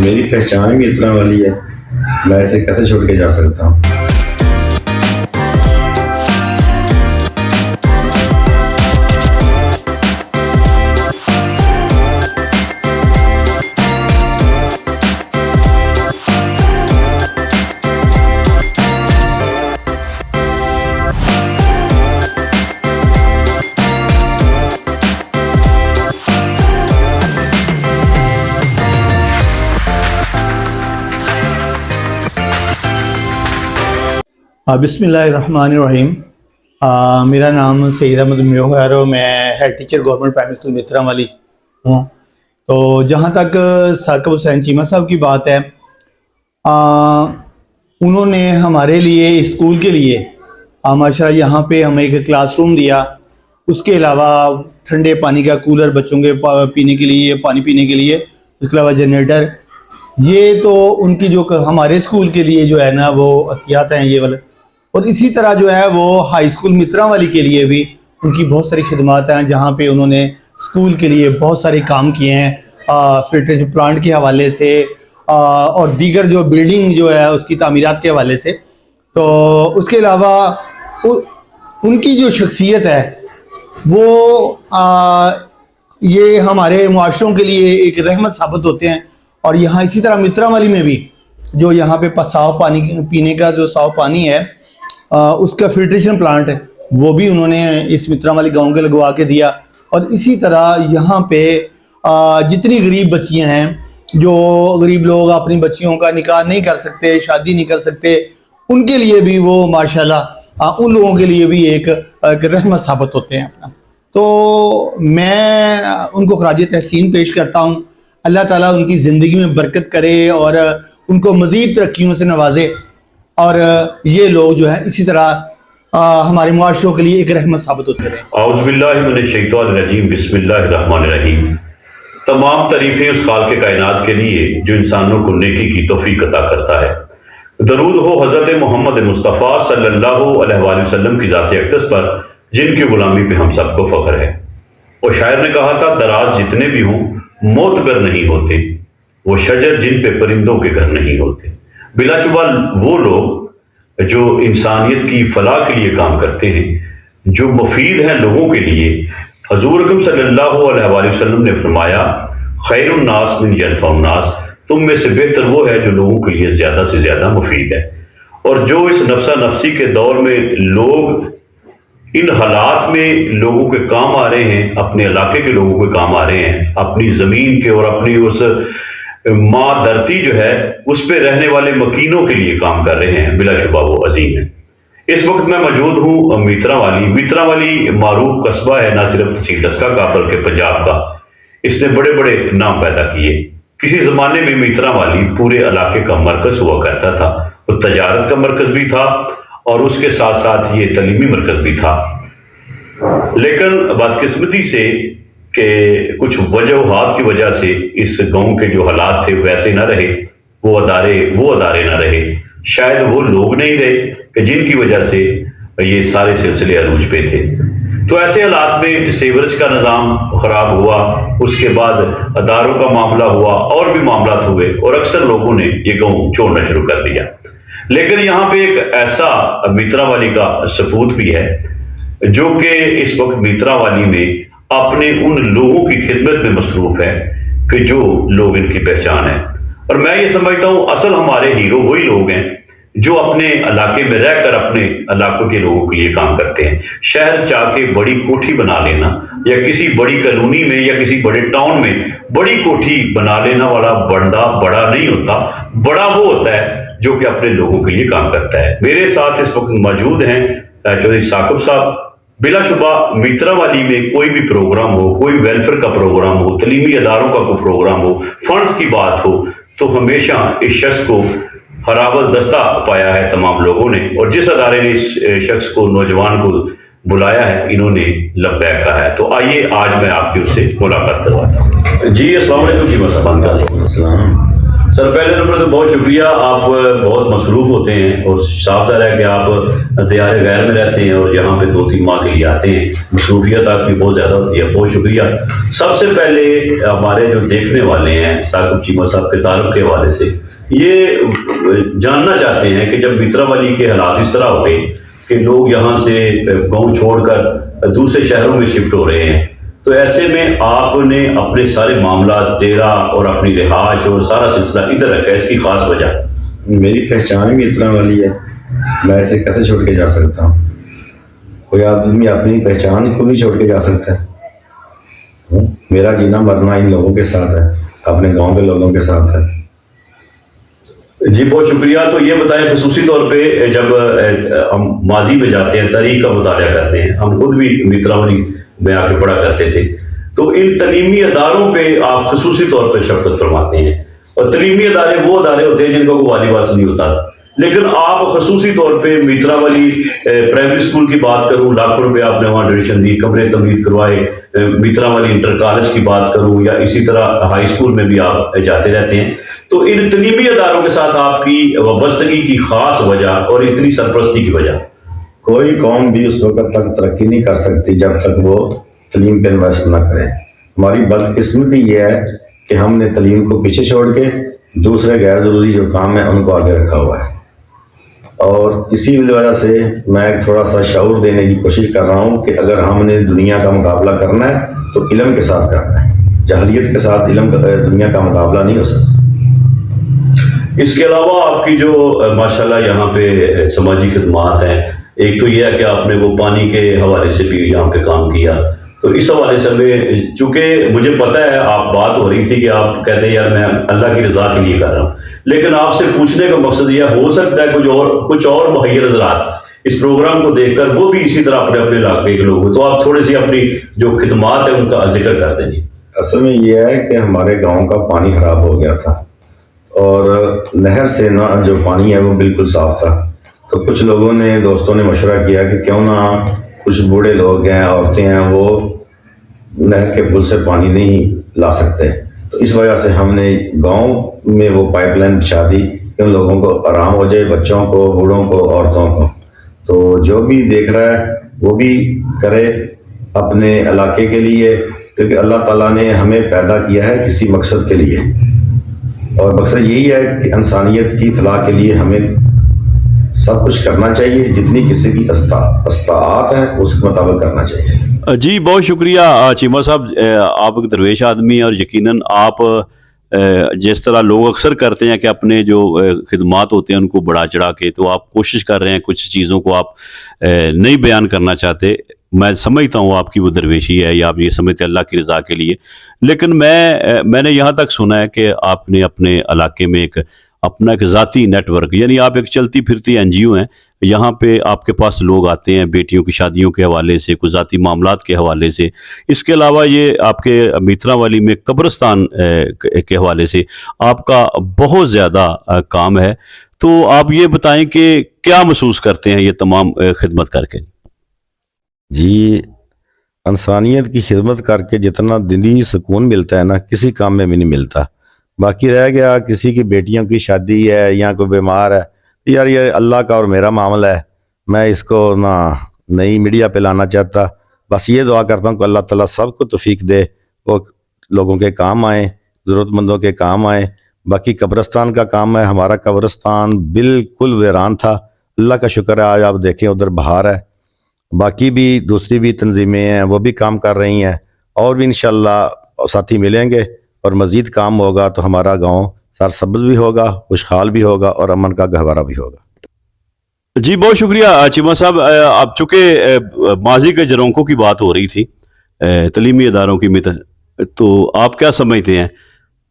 میری پہچان بھی اتنا والی ہے، میں اسے کیسے چھوڑ کے جا سکتا ہوں؟ بسم اللہ الرحمن الرحیم۔ میرا نام سید احمد میوہ ہے اور میں head teacher government primary school میترام والی ہوں۔ تو جہاں تک ثاقب حسین چیمہ صاحب کی بات ہے، انہوں نے ہمارے لیے اسکول کے لیے ماشاء اللہ یہاں پہ ہمیں ایک کلاس روم دیا، اس کے علاوہ ٹھنڈے پانی کا کولر بچوں کے پینے کے لیے، پانی پینے کے لیے، اس کے علاوہ جنریٹر، یہ تو ان کی جو ہمارے اسکول کے لیے جو ہے نا وہ عطیات ہیں یہ والے۔ اور اسی طرح جو ہے وہ ہائی اسکول میترام والی کے لیے بھی ان کی بہت ساری خدمات ہیں، جہاں پہ انہوں نے اسکول کے لیے بہت سارے کام کیے ہیں، فلٹریشن پلانٹ کے حوالے سے اور دیگر جو بلڈنگ جو ہے اس کی تعمیرات کے حوالے سے۔ تو اس کے علاوہ ان کی جو شخصیت ہے وہ یہ ہمارے معاشروں کے لیے ایک رحمت ثابت ہوتے ہیں۔ اور یہاں اسی طرح میترام والی میں بھی جو یہاں پہ صاف پانی پینے کا جو صاف پانی ہے، اس کا فلٹریشن پلانٹ ہے، وہ بھی انہوں نے اس میترام والی گاؤں کے لگوا کے دیا۔ اور اسی طرح یہاں پہ جتنی غریب بچیاں ہیں، جو غریب لوگ اپنی بچیوں کا نکاح نہیں کر سکتے، شادی نہیں کر سکتے، ان کے لیے بھی وہ ماشاءاللہ ان لوگوں کے لیے بھی ایک رحمت ثابت ہوتے ہیں اپنا۔ تو میں ان کو خراج تحسین پیش کرتا ہوں، اللہ تعالیٰ ان کی زندگی میں برکت کرے اور ان کو مزید ترقیوں سے نوازے، اور یہ لوگ جو ہے اسی طرح ہمارے معاشروں کے لیے ایک رحمت ثابت ہوتے رہے۔ اعوذ باللہ من الشیطان الرجیم، بسم اللہ الرحمن الرحیم۔ تمام تعریفیں اس خالق کائنات کے لیے جو انسانوں کو نیکی کی توفیق عطا کرتا ہے۔ درود ہو حضرت محمد مصطفیٰ صلی اللہ علیہ وآلہ وسلم کی ذات اقدس پر، جن کی غلامی پہ ہم سب کو فخر ہے۔ اور شاعر نے کہا تھا، دراز جتنے بھی ہوں معتبر نہیں ہوتے، وہ شجر جن پہ پرندوں کے گھر نہیں ہوتے۔ بلا شبہ وہ لوگ جو انسانیت کی فلاح کے لیے کام کرتے ہیں، جو مفید ہیں لوگوں کے لیے، حضور اکرم صلی اللہ علیہ وآلہ وسلم نے فرمایا، خیر الناس من ینفع الناس، تم میں سے بہتر وہ ہے جو لوگوں کے لیے زیادہ سے زیادہ مفید ہے۔ اور جو اس نفسہ نفسی کے دور میں لوگ ان حالات میں لوگوں کے کام آ رہے ہیں، اپنے علاقے کے لوگوں کے کام آ رہے ہیں، اپنی زمین کے اور اپنی اس ماں دھرتی جو ہے اس پہ رہنے والے مکینوں کے لیے کام کر رہے ہیں، بلا شبہ وہ عظیم ہے۔ اس وقت میں موجود ہوں میترام والی۔ میترام والی معروف قصبہ ہے، نہ صرف تحصیل ڈسکہ کا بلکہ پنجاب کا۔ اس نے بڑے بڑے نام پیدا کیے۔ کسی زمانے میں میترام والی پورے علاقے کا مرکز ہوا کرتا تھا، وہ تجارت کا مرکز بھی تھا اور اس کے ساتھ ساتھ یہ تعلیمی مرکز بھی تھا۔ لیکن بدقسمتی سے کہ کچھ وجوہات کی وجہ سے اس گاؤں کے جو حالات تھے ویسے نہ رہے، وہ ادارے نہ رہے، شاید وہ لوگ نہیں رہے کہ جن کی وجہ سے یہ سارے سلسلے عروج پہ تھے۔ تو ایسے حالات میں سیورج کا نظام خراب ہوا، اس کے بعد اداروں کا معاملہ ہوا اور بھی معاملات ہوئے، اور اکثر لوگوں نے یہ گاؤں چھوڑنا شروع کر دیا۔ لیکن یہاں پہ ایک ایسا میترام والی کا سپوت بھی ہے جو کہ اس وقت میترام والی میں اپنے ان لوگوں کی خدمت میں مصروف ہے کہ جو لوگ ان کی پہچان ہے۔ اور میں یہ سمجھتا ہوں اصل ہمارے ہیرو وہی لوگ ہیں جو اپنے علاقے میں رہ کر اپنے علاقوں کے لوگوں کے لیے کام کرتے ہیں۔ شہر چاہ کے بڑی کوٹھی بنا لینا، یا کسی بڑی کالونی میں یا کسی بڑے ٹاؤن میں بڑی کوٹھی بنا لینا والا بندہ بڑا نہیں ہوتا، بڑا وہ ہوتا ہے جو کہ اپنے لوگوں کے لیے کام کرتا ہے۔ میرے ساتھ اس وقت موجود ہیں چودھری ثاقب صاحب۔ بلا شبہ میترام والی میں کوئی بھی پروگرام ہو، کوئی ویلفیئر کا پروگرام ہو، تعلیمی اداروں کا کوئی پروگرام ہو، فنڈز کی بات ہو، تو ہمیشہ اس شخص کو ہراول دستہ پایا ہے تمام لوگوں نے، اور جس ادارے نے اس شخص کو، نوجوان کو بلایا ہے، انہوں نے لبیک کہا ہے۔ تو آئیے آج میں آپ کی ان سے ملاقات کرواتا ہوں۔ جی السلام علیکم جی، السلام۔ سر پہلے نمبر تو بہت شکریہ، آپ بہت مصروف ہوتے ہیں اور صاف ظاہر ہے کہ آپ دیار غیر میں رہتے ہیں اور یہاں پہ 2-3 ماہ کے لیے آتے ہیں، مصروفیت آپ کی بہت زیادہ ہوتی ہے، بہت شکریہ۔ سب سے پہلے ہمارے جو دیکھنے والے ہیں ثاقب چیمہ صاحب کے تعارف کے حوالے سے یہ جاننا چاہتے ہیں کہ جب مترا والی کے حالات اس طرح ہو گئے کہ لوگ یہاں سے گاؤں چھوڑ کر دوسرے شہروں میں شفٹ ہو رہے ہیں، تو ایسے میں آپ نے اپنے سارے معاملات، ڈیرا اور اپنی رہائش اور سارا سلسلہ ادھر رکھا ہے، اس کی خاص وجہ؟ میری پہچان ہی اتنا والی ہے، میں اسے کیسے چھوڑ کے جا سکتا ہوں؟ کوئی آدمی اپنی پہچان کو بھی چھوڑ کے جا سکتا ہے؟ میرا جینا مرنا ان لوگوں کے ساتھ ہے، اپنے گاؤں کے لوگوں کے ساتھ ہے۔ جی بہت شکریہ۔ تو یہ بتائیں خصوصی طور پہ جب ہم ماضی میں جاتے ہیں، تاریخ کا مطالعہ کرتے ہیں، ہم خود بھی مترا والی میں آ کے پڑھا کرتے تھے، تو ان تعلیمی اداروں پہ آپ خصوصی طور پہ شفقت فرماتے ہیں، اور تعلیمی ادارے وہ ادارے ہوتے ہیں جن کو کوئی والی واس نہیں ہوتا، لیکن آپ خصوصی طور پہ مترا والی پرائمری اسکول کی بات کروں، لاکھوں روپے آپ نے وہاں ڈونیشن دی، کمرے تعمیر کروائے، مترا والی انٹر کالج کی بات کروں، یا اسی طرح ہائی اسکول میں بھی آپ جاتے رہتے ہیں، تو ان تعلیمی اداروں کے ساتھ آپ کی وابستگی کی خاص وجہ اور اتنی سرپرستی کی وجہ؟ کوئی قوم بھی اس وقت تک ترقی نہیں کر سکتی جب تک وہ تعلیم پہ انویسٹ نہ کرے۔ ہماری بدقسمتی یہ ہے کہ ہم نے تعلیم کو پیچھے چھوڑ کے دوسرے غیر ضروری جو کام ہیں ان کو آگے رکھا ہوا ہے، اور اسی وجہ سے میں ایک تھوڑا سا شعور دینے کی کوشش کر رہا ہوں کہ اگر ہم نے دنیا کا مقابلہ کرنا ہے تو علم کے ساتھ کرنا ہے، جہلیت کے ساتھ دنیا کا مقابلہ نہیں ہو سکتا۔ اس کے علاوہ آپ کی جو ماشاءاللہ یہاں پہ سماجی خدمات ہیں، ایک تو یہ ہے کہ آپ نے وہ پانی کے حوالے سے بھی یہاں پہ کام کیا، تو اس حوالے سے میں چونکہ مجھے پتہ ہے آپ بات ہو رہی تھی کہ آپ کہتے ہیں یار میں اللہ کی رضا کے لیے کر رہا ہوں، لیکن آپ سے پوچھنے کا مقصد یہ ہو سکتا ہے کچھ اور مہیر حضرات اس پروگرام کو دیکھ کر وہ بھی اسی طرح اپنے اپنے علاقے کے لوگ ہوں، تو آپ تھوڑی سی اپنی جو خدمات ہیں ان کا ذکر کر دیں۔ جی اصل میں یہ ہے کہ ہمارے گاؤں کا پانی خراب ہو گیا تھا، اور نہر سے نہ جو پانی ہے وہ بالکل صاف تھا، تو کچھ لوگوں نے، دوستوں نے مشورہ کیا کہ کیوں نہ کچھ بوڑھے لوگ ہیں، عورتیں ہیں، وہ نہر کے پل سے پانی نہیں لا سکتے، تو اس وجہ سے ہم نے گاؤں میں وہ پائپ لائن بچھا دی کہ ان لوگوں کو آرام ہو جائے، بچوں کو، بوڑھوں کو، عورتوں کو۔ تو جو بھی دیکھ رہا ہے وہ بھی کرے اپنے علاقے کے لیے، کیونکہ اللہ تعالیٰ نے ہمیں پیدا کیا ہے کسی مقصد کے لیے، اور مقصد یہی ہے کہ انسانیت کی فلاح کے لیے ہمیں سب کچھ کرنا چاہیے، جتنی کسی کی استطاعت ہے اس کے مطابق کرنا چاہیے۔ جی بہت شکریہ چیمہ صاحب، آپ ایک درویش آدمی ہیں، اور یقیناً آپ جس طرح لوگ اکثر کرتے ہیں کہ اپنے جو خدمات ہوتے ہیں ان کو بڑھا چڑھا کے، تو آپ کوشش کر رہے ہیں کچھ چیزوں کو آپ نہیں بیان کرنا چاہتے، میں سمجھتا ہوں آپ کی وہ درویشی ہے، یا آپ یہ سمجھتے ہیں اللہ کی رضا کے لیے، لیکن میں نے یہاں تک سنا ہے کہ آپ نے اپنے علاقے میں اپنا ایک ذاتی نیٹ ورک، یعنی آپ ایک چلتی پھرتی NGO ہیں، یہاں پہ آپ کے پاس لوگ آتے ہیں بیٹیوں کی شادیوں کے حوالے سے، کوئی ذاتی معاملات کے حوالے سے، اس کے علاوہ یہ آپ کے مترا والی میں قبرستان کے حوالے سے آپ کا بہت زیادہ کام ہے، تو آپ یہ بتائیں کہ کیا محسوس کرتے ہیں یہ تمام خدمت کر کے؟ جی، انسانیت کی خدمت کر کے جتنا دلی سکون ملتا ہے نا، کسی کام میں بھی نہیں ملتا۔ باقی رہ گیا کسی کی بیٹیوں کی شادی ہے یا کوئی بیمار ہے، یار یہ اللہ کا اور میرا معاملہ ہے، میں اس کو نئی میڈیا پہ لانا چاہتا، بس یہ دعا کرتا ہوں کہ اللہ تعالیٰ سب کو توفیق دے، وہ لوگوں کے کام آئیں، ضرورت مندوں کے کام آئیں۔ باقی قبرستان کا کام ہے، ہمارا قبرستان بالکل ویران تھا، اللہ کا شکر ہے آج آپ دیکھیں ادھر بہار ہے۔ باقی بھی دوسری بھی تنظیمیں ہیں وہ بھی کام کر رہی ہیں، اور بھی انشاءاللہ ساتھی ملیں گے اور مزید کام ہوگا تو ہمارا گاؤں سرسبز بھی ہوگا، خوشحال بھی ہوگا، اور امن کا گہوارہ بھی ہوگا۔ جی بہت شکریہ چیمہ صاحب، آپ چونکہ ماضی کے جرونکوں کی بات ہو رہی تھی، تعلیمی اداروں کی تو آپ کیا سمجھتے ہیں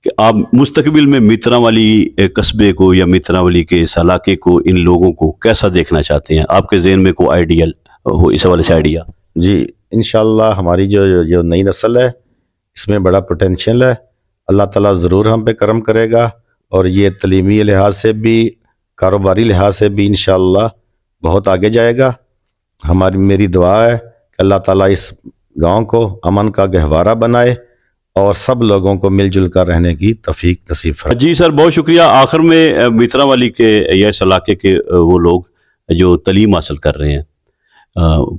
کہ آپ مستقبل میں مترا والی قصبے کو یا مترا والی کے اس علاقے کو، ان لوگوں کو کیسا دیکھنا چاہتے ہیں؟ آپ کے ذہن میں کوئی آئیڈیل ہو اس حوالے سے آئیڈیا؟ جی انشاءاللہ ہماری جو نئی نسل ہے اس میں بڑا پوٹینشیل ہے، اللہ تعالیٰ ضرور ہم پہ کرم کرے گا، اور یہ تعلیمی لحاظ سے بھی، کاروباری لحاظ سے بھی انشاءاللہ بہت آگے جائے گا۔ میری دعا ہے کہ اللہ تعالیٰ اس گاؤں کو امن کا گہوارہ بنائے، اور سب لوگوں کو مل جل کر رہنے کی توفیق نصیب فرمائے۔ جی سر، بہت شکریہ۔ آخر میں میتراوالی کے یا اس علاقے کے وہ لوگ جو تعلیم حاصل کر رہے ہیں،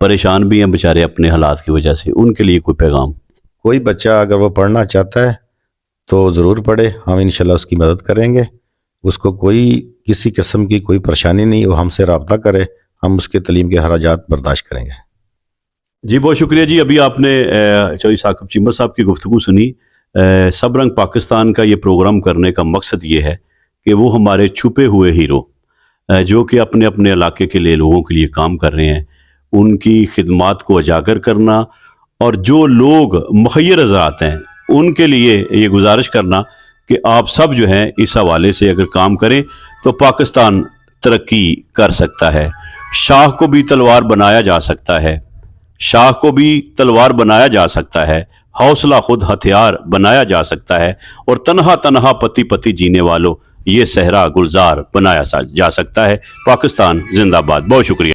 پریشان بھی ہیں بیچارے اپنے حالات کی وجہ سے، ان کے لیے کوئی پیغام؟ کوئی بچہ اگر وہ پڑھنا چاہتا ہے تو ضرور پڑھے، ہم انشاءاللہ اس کی مدد کریں گے۔ اس کو کسی قسم کی کوئی پریشانی نہیں، وہ ہم سے رابطہ کرے، ہم اس کے تعلیم کے اخراجات برداشت کریں گے۔ جی بہت شکریہ جی۔ ابھی آپ نے چودھری ثاقب چیمہ صاحب کی گفتگو سنی۔ سب رنگ پاکستان کا یہ پروگرام کرنے کا مقصد یہ ہے کہ وہ ہمارے چھپے ہوئے ہیرو جو کہ اپنے اپنے علاقے کے لیے لوگوں کے لیے کام کر رہے ہیں، ان کی خدمات کو اجاگر کرنا، اور جو لوگ مخیر حضرات ہیں ان کے لیے یہ گزارش کرنا کہ آپ سب جو ہیں اس حوالے سے اگر کام کریں تو پاکستان ترقی کر سکتا ہے۔ شاہ کو بھی تلوار بنایا جا سکتا ہے، شاہ کو بھی تلوار بنایا جا سکتا ہے، حوصلہ خود ہتھیار بنایا جا سکتا ہے، اور تنہا تنہا پتی پتی جینے والوں یہ صحرا گلزار بنایا جا سکتا ہے۔ پاکستان زندہ باد۔ بہت شکریہ۔